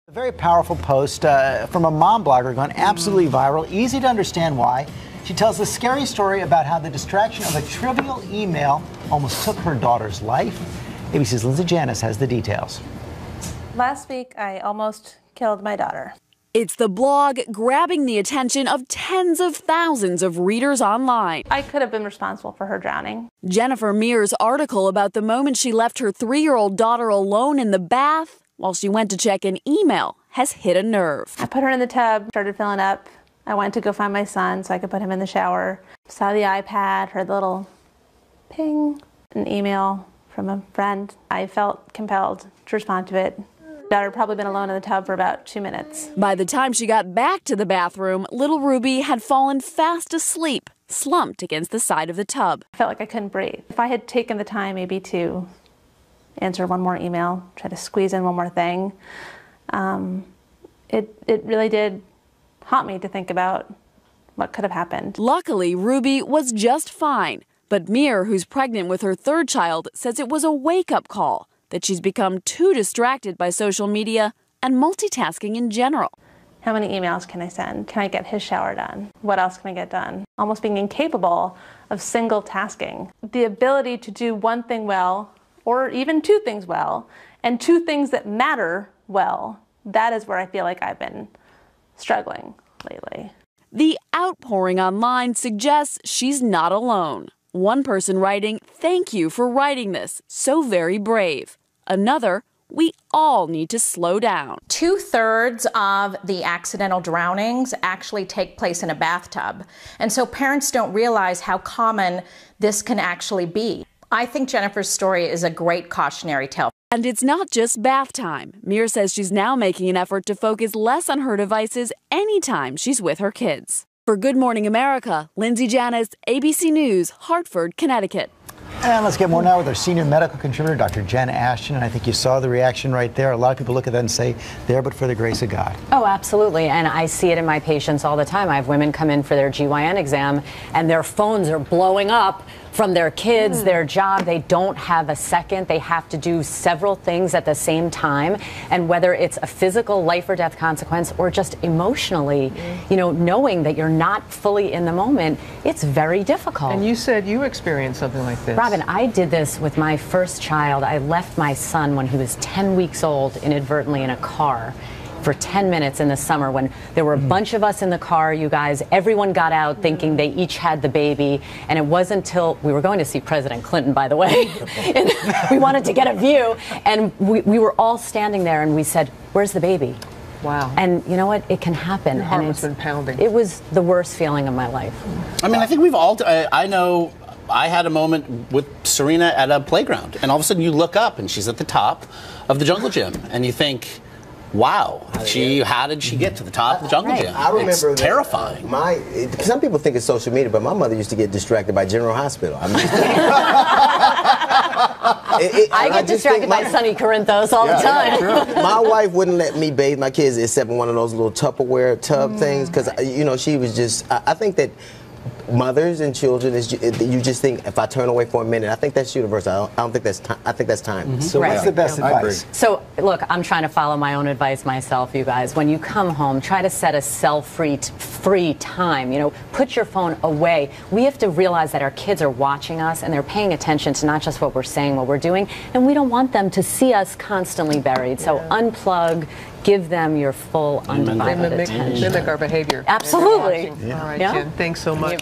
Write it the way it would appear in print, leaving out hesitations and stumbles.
A very powerful post from a mom blogger gone absolutely viral. Easy to understand why. She tells a scary story about how the distraction of a trivial email almost took her daughter's life. ABC's Lindsay Janis has the details. Last week, I almost killed my daughter. It's the blog grabbing the attention of tens of thousands of readers online. I could have been responsible for her drowning. Jennifer Mears' article about the moment she left her 3-year-old daughter alone in the bath while she went to check an email has hit a nerve. I put her in the tub, started filling up. I went to go find my son so I could put him in the shower. Saw the iPad, heard the little ping, an email from a friend. I felt compelled to respond to it. Daughter had probably been alone in the tub for about 2 minutes. By the time she got back to the bathroom, little Ruby had fallen fast asleep, slumped against the side of the tub. I felt like I couldn't breathe. If I had taken the time maybe to answer one more email, try to squeeze in one more thing, it really did haunt me to think about what could have happened. Luckily, Ruby was just fine, but Mir, who's pregnant with her 3rd child, says it was a wake-up call, that she's become too distracted by social media and multitasking in general. How many emails can I send? Can I get his shower done? What else can I get done? Almost being incapable of single tasking. The ability to do one thing well, or even 2 things well, and 2 things that matter well, that is where I feel like I've been struggling lately. The outpouring online suggests she's not alone. One person writing, "Thank you for writing this, so very brave." Another, "We all need to slow down." 2/3 of the accidental drownings actually take place in a bathtub. And so parents don't realize how common this can actually be. I think Jennifer's story is a great cautionary tale. And it's not just bath time. Mir says she's now making an effort to focus less on her devices anytime she's with her kids. For Good Morning America, Lindsay Janis, ABC News, Hartford, Connecticut. And let's get more now with our senior medical contributor, Dr. Jen Ashton. And I think you saw the reaction right there. A lot of people look at that and say, there but for the grace of God. Oh, absolutely. And I see it in my patients all the time. I have women come in for their GYN exam and their phones are blowing up from their kids, their job. They don't have a second. They have to do several things at the same time. And whether it's a physical life or death consequence or just emotionally, knowing that you're not fully in the moment, it's very difficult. And you said you experienced something like this. Robin, I did this with my first child. I left my son when he was 10 weeks old inadvertently in a car for 10 minutes in the summer when there were a bunch of us in the car, you guys. Everyone got out thinking they each had the baby. And it wasn't until we were going to see President Clinton, by the way. And we wanted to get a view. And we were all standing there and we said, "Where's the baby?" Wow. And you know what? It can happen. Your heart and has been pounding. It was the worst feeling of my life. I mean, I think we've all, I know I had a moment with Serena at a playground. And all of a sudden you look up and she's at the top of the jungle gym. And you think, wow, how did she get to the top of the jungle gym? I remember it's terrifying. Some people think it's social media, but my mother used to get distracted by General Hospital. I get distracted by Sunny Corinthos all the time. My wife wouldn't let me bathe my kids except in one of those little Tupperware tub things because, she was just, I think that mothers and children, you just think, if I turn away for a minute, I think that's universal. I don't think that's time. I think that's time. So what's the best advice? So, look, I'm trying to follow my own advice myself, you guys. When you come home, try to set a cell-free time. Put your phone away. We have to realize that our kids are watching us and they're paying attention to not just what we're saying, what we're doing, and we don't want them to see us constantly buried. So unplug. Give them your full undivided attention. Mimic our behavior. Absolutely. All right, Jen, thanks so much.